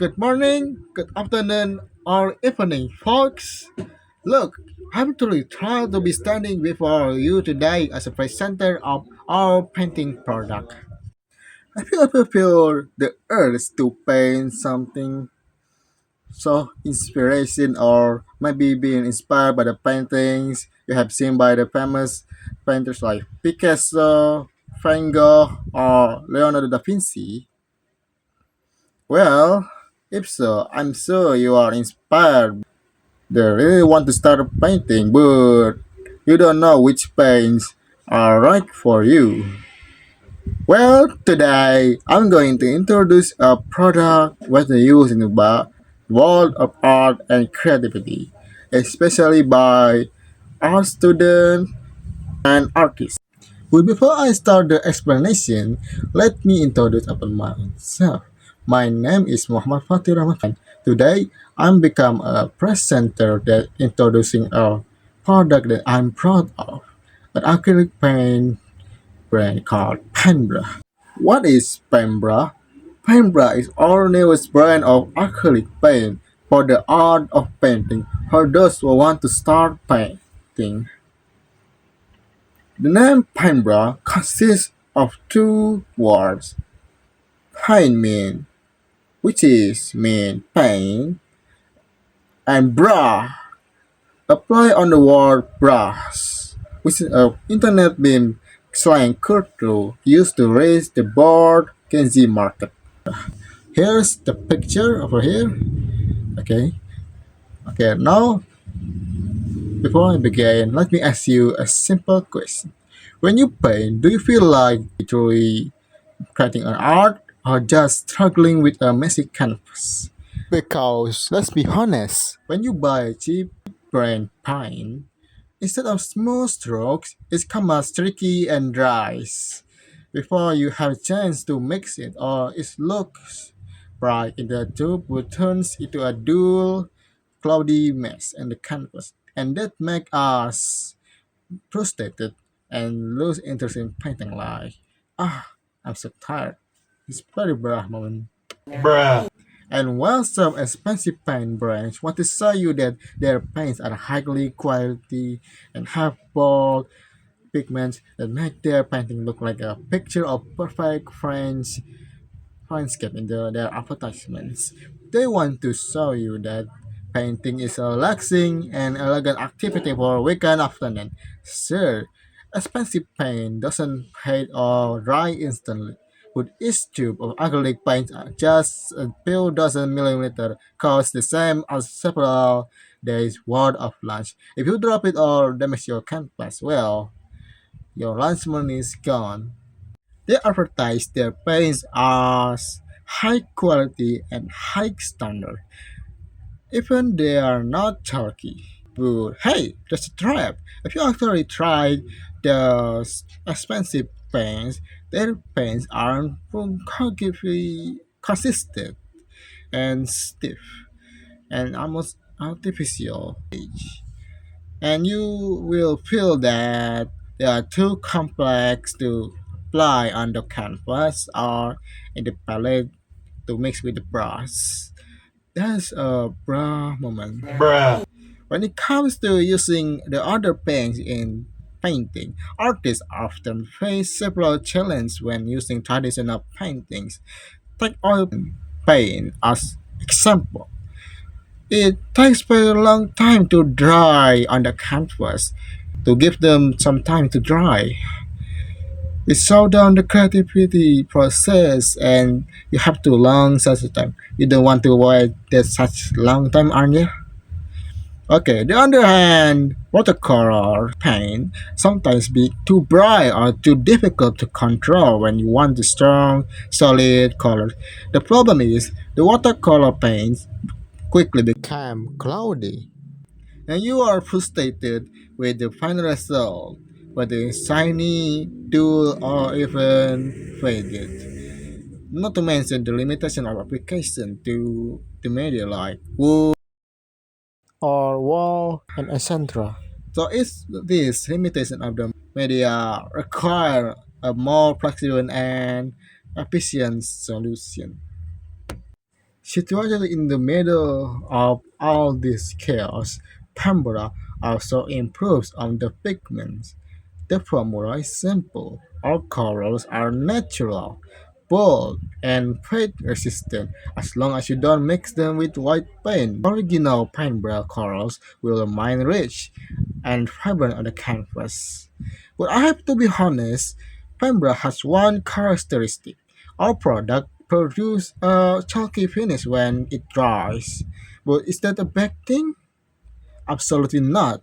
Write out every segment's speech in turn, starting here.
Good morning, good afternoon, or evening, folks. Look, I'm truly thrilled to be standing before you today as a presenter of our painting product. I feel the urge to paint something so inspiration or maybe being inspired by the paintings you have seen by the famous painters like Picasso, Van Gogh, or Leonardo da Vinci. Well, if so, I'm sure you are inspired. They really want to start painting, but you don't know which paints are right for you. Well, today I'm going to introduce a product widely used in the world of art and creativity, especially by art students and artists. But before I start the explanation, let me introduce about myself. My name is Muhammad Fatih Rahman. Today, I'm become a presenter that introducing a product that I'm proud of, an acrylic paint brand called Paintbruhh. What is Paintbruhh? Paintbruhh is our newest brand of acrylic paint for the art of painting for those who want to start painting. The name Paintbruhh consists of two words, paint mean, which is mean paint, and brush, apply on the word brush, which is an internet meme slang culture used to raise the board Kenzie market. Here's the picture over here. Okay. Okay, now before I begin, let me ask you a simple question. When you paint, do you feel like literally creating an art or just struggling with a messy canvas? Because let's be honest, when you buy cheap brand paint, instead of smooth strokes, it comes tricky and dries. Before you have a chance to mix it or it looks bright in the tube will turns into a dull, cloudy mess in the canvas. And that make us frustrated and lose interest in painting like, I'm so tired. It's very bra moment. Bruh. And while some expensive paint brands want to show you that their paints are highly quality and have bold pigments that make their painting look like a picture of perfect French landscape in their advertisements. They want to show you that painting is a relaxing and elegant activity for weekend afternoon. Sure, expensive paint doesn't fade or dry instantly. But each tube of acrylic paint just a few dozen millimeters costs the same as several days worth of lunch. If you drop it or damage your canvas, well, your lunch money is gone. They advertise their paints as high quality and high standard, even they are not turkey. But hey, that's a trap. If you actually try the expensive paints, their paints aren't completely consistent and stiff and almost artificial. And you will feel that they are too complex to apply on the canvas or in the palette to mix with the brush. That's a bra moment. Bruh. When it comes to using the other paints in painting, artists often face several challenges when using traditional paintings. Take oil paint as example. It takes very long time to dry on the canvas. To give them some time to dry. It slow down the creativity process and you have to long such a time. You don't want to wait that such long time, aren't you? Okay, the other hand, watercolor paint sometimes be too bright or too difficult to control when you want the strong, solid colors. The problem is the watercolor paints quickly become cloudy and you are frustrated with the final result, whether it's shiny, dull, or even faded. Not to mention the limitation of application to the media like wood or wall and etc. So it's this limitation of the media require a more flexible and efficient solution. Situated in the middle of all this chaos, Paintbrush also improves on the pigments. The formula is simple. All colors are natural, bold, and fade resistant as long as you don't mix them with white paint. Original paintbrush colors will remain rich and vibrant on the canvas. But I have to be honest, paintbrush has one characteristic. Our product produces a chalky finish when it dries. But is that a bad thing? Absolutely not.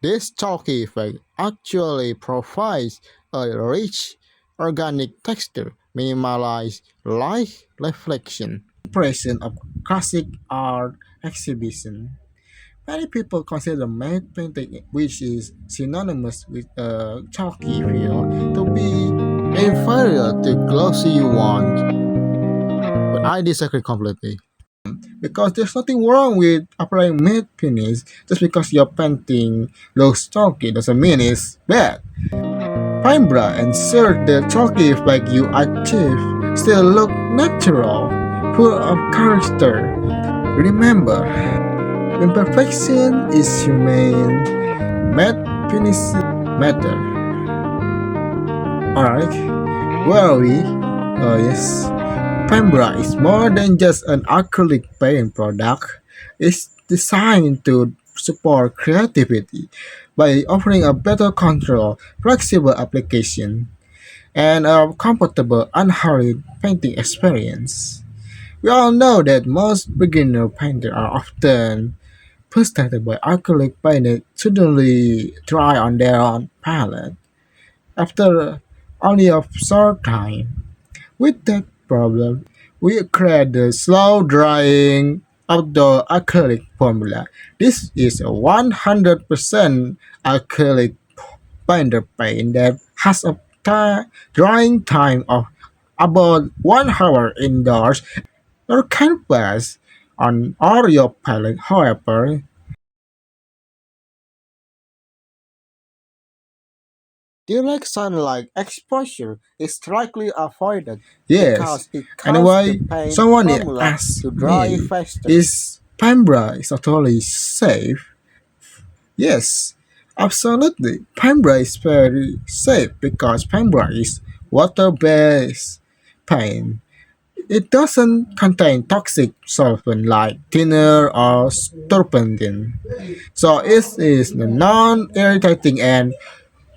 This chalky effect actually provides a rich, organic texture, minimalized light reflection. Impression of classic art exhibition. Many people consider matte painting, which is synonymous with a chalky feel, to be inferior to glossy one, but I disagree completely. Because there's nothing wrong with applying matte finish. Just because your painting looks chalky doesn't mean it's bad. Paintbrush ensure the chalky effect you achieve still look natural, full of character. Remember, imperfection is humane, matte finishes matter. Alright, where are we? Oh yes. Paintbrush is more than just an acrylic paint product. It's designed to support creativity by offering a better control, flexible application, and a comfortable, unhurried painting experience. We all know that most beginner painters are often frustrated by acrylic paint that suddenly dry on their own palette after only a short time. With that problem, we create the slow drying outdoor acrylic formula. This is a 100% acrylic binder paint that has a drying time of about 1 hour indoors. Your canvas on or your palette, however, direct sunlight exposure is strictly avoided. Yes, because it causes anyway, the paint someone formula asked to dry me, faster. Is Paintbrush totally safe? Yes, absolutely. Paintbrush is very safe because Paintbrush is water-based paint. It doesn't contain toxic solvent like thinner or turpentine. So it is non-irritating and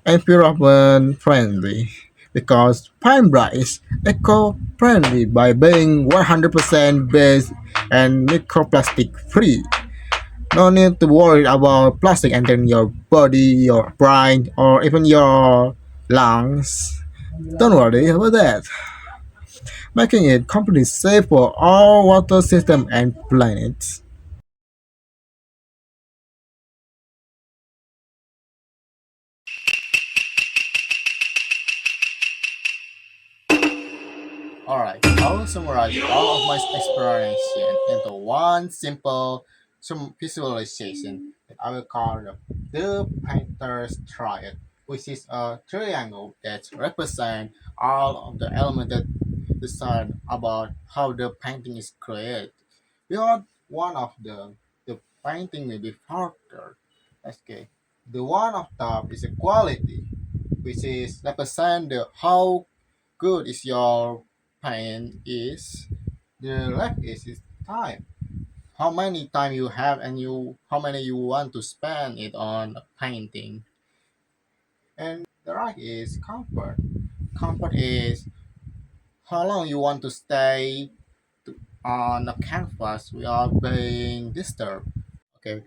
environment friendly because Paintbrush is eco-friendly by being 100% based and microplastic free. No need to worry about plastic entering your body, your brain, or even your lungs. Don't worry about that, making it completely safe for all water systems and planets. Alright, I will summarize all of my exploration into one simple visualization that I will call the painter's triad, which is a triangle that represents all of the elements that decide about how the painting is created. Beyond one of them, the painting may be further. Okay. The one on top is a quality, which is represent the how good is your paint is. The left is time. How many time you have and you how many you want to spend it on painting. And the right is comfort. Comfort is how long you want to stay on a canvas without being disturbed. Okay,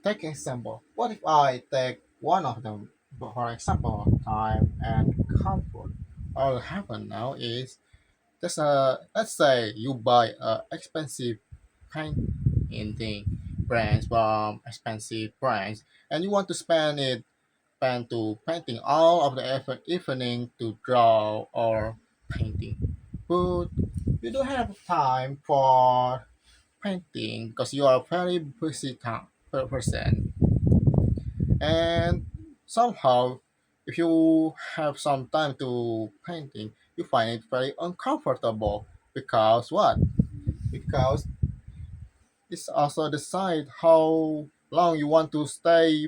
take example. What if I take one of them, for example, time and comfort? What will happen now is let's say you buy a expensive painting brands from expensive brands, and you want to spend to painting all of the effort evening to draw or painting, but you don't have time for painting because you are a very busy person, and somehow if you have some time to painting you find it very uncomfortable because what because it's also decide how long you want to stay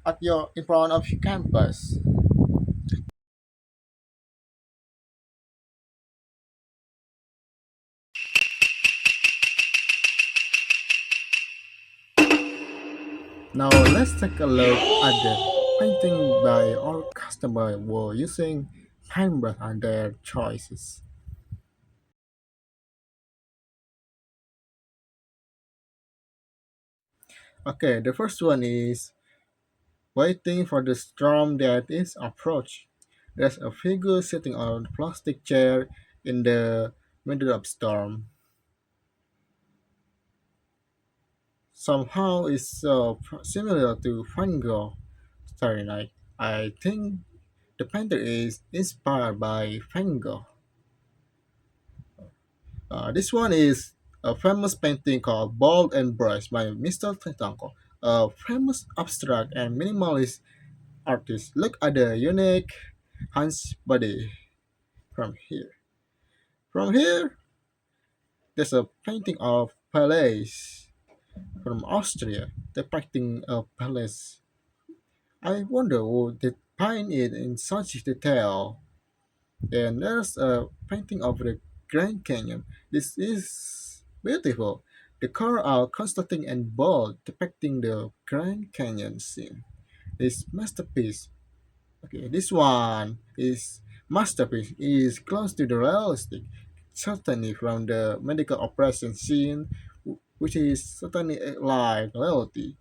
at your in front of your campus. Now let's take a look at the painting by our customer were using paintbrush and their choices. Okay, the first one is waiting for the storm that is approaching. There's a figure sitting on a plastic chair in the middle of storm. Somehow it's so similar to Van Gogh Starry Night. I think the painter is inspired by Van Gogh. This one is a famous painting called Bald and Brush by Mr. Tatanko, a famous abstract and minimalist artist. Look at the unique Hans body from here. From here, there's a painting of palace from Austria depicting a palace. I wonder who did paint it in such detail. Then there's a painting of the Grand Canyon. This is beautiful. The colors are contrasting and bold, depicting the Grand Canyon scene. This masterpiece. Okay, this one is masterpiece is close to the realistic, certainly from the medical operation scene, which is certainly like reality.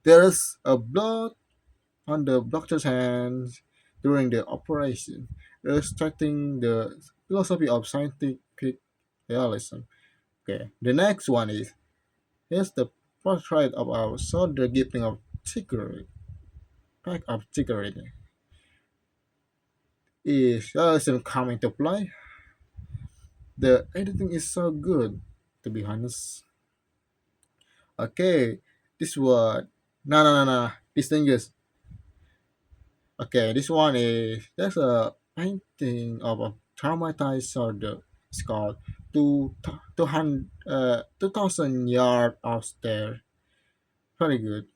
There's a blood on the doctor's hands during the operation, illustrating the philosophy of scientific realism. Okay, the next one is here's the portrait of our soldier giving a cigarette, pack of cigarette. Is realism coming to play? The editing is so good, to be honest. Okay, this one. No. This thing is okay. This one is there's a painting of a traumatized soldier. It's called 2,000 yard of stare. Very good.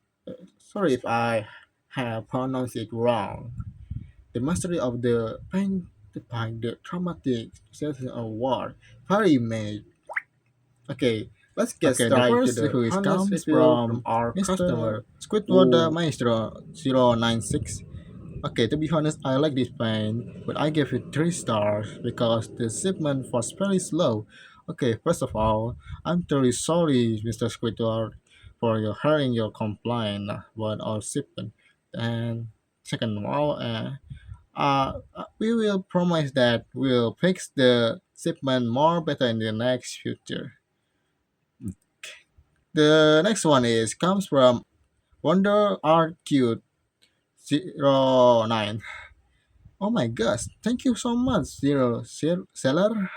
Sorry if I have pronounced it wrong. The mastery of the paint behind the traumatic situation of war. Very made. Okay, let's get Okay, the started to first the review honest comes review from from our Mr. customer Squidwater who Maestro 096. Okay, to be honest, I like this paint, but I gave it 3 stars because the shipment was very slow. Okay, first of all, I'm truly sorry, Mr. Squidward, for your hearing your complaint about our shipment. And second of all, we will promise that we'll fix the shipment more better in the next future. The next one is comes from Wonder RQ 09. Oh my gosh, thank you so much, seller.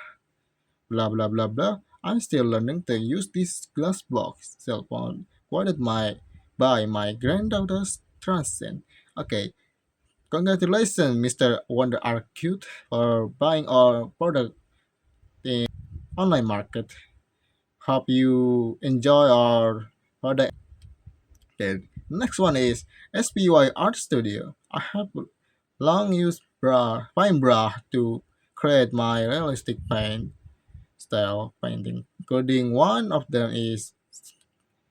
Blah blah blah blah. I'm still learning to use this glass box cell phone quoted by my granddaughter's transcend. Okay, congratulations, Mr. Wonder RQ, for buying our product in online market. Hope you enjoy our product. Okay, next one is SPY Art Studio. I have long used Paintbrush to create my realistic paint style painting, including one of them is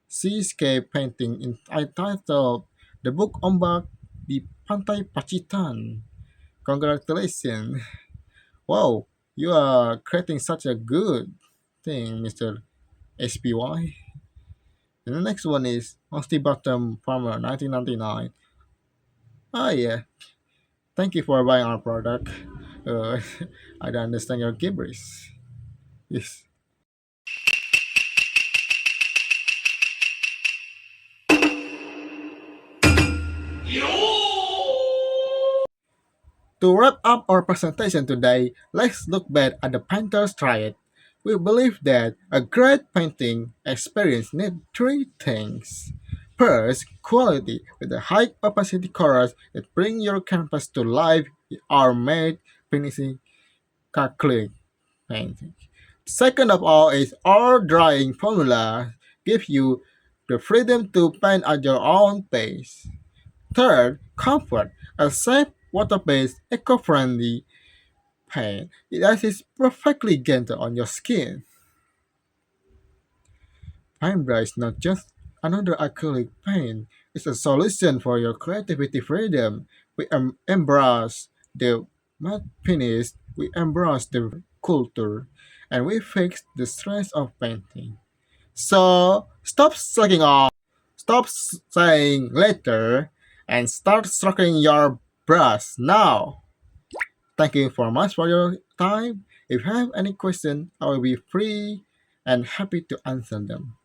seascape painting entitled The Book Ombak di Pantai Pacitan. Congratulations! Wow, you are creating such a good thing, Mr. SPY. And the next one is Musty Bottom Farmer 1999. Ah, yeah. Thank you for buying our product. Uh, I don't understand your gibberish. Yes. To wrap up our presentation today, let's look back at the painter's triad. We believe that a great painting experience needs three things. First, quality with the high opacity colors that bring your canvas to life are made finishing calculated painting. Second of all is our drawing formula gives you the freedom to paint at your own pace. Third, comfort. A safe, water-based, eco-friendly paint that is perfectly gentle on your skin. Paintbrush is not just another acrylic paint. It's a solution for your creativity freedom. We embrace the matte finish, we embrace the culture, and we fix the stress of painting. So stop slacking off, stop saying later, and start stroking your brush now. Thank you for much for your time. If you have any question, I will be free and happy to answer them.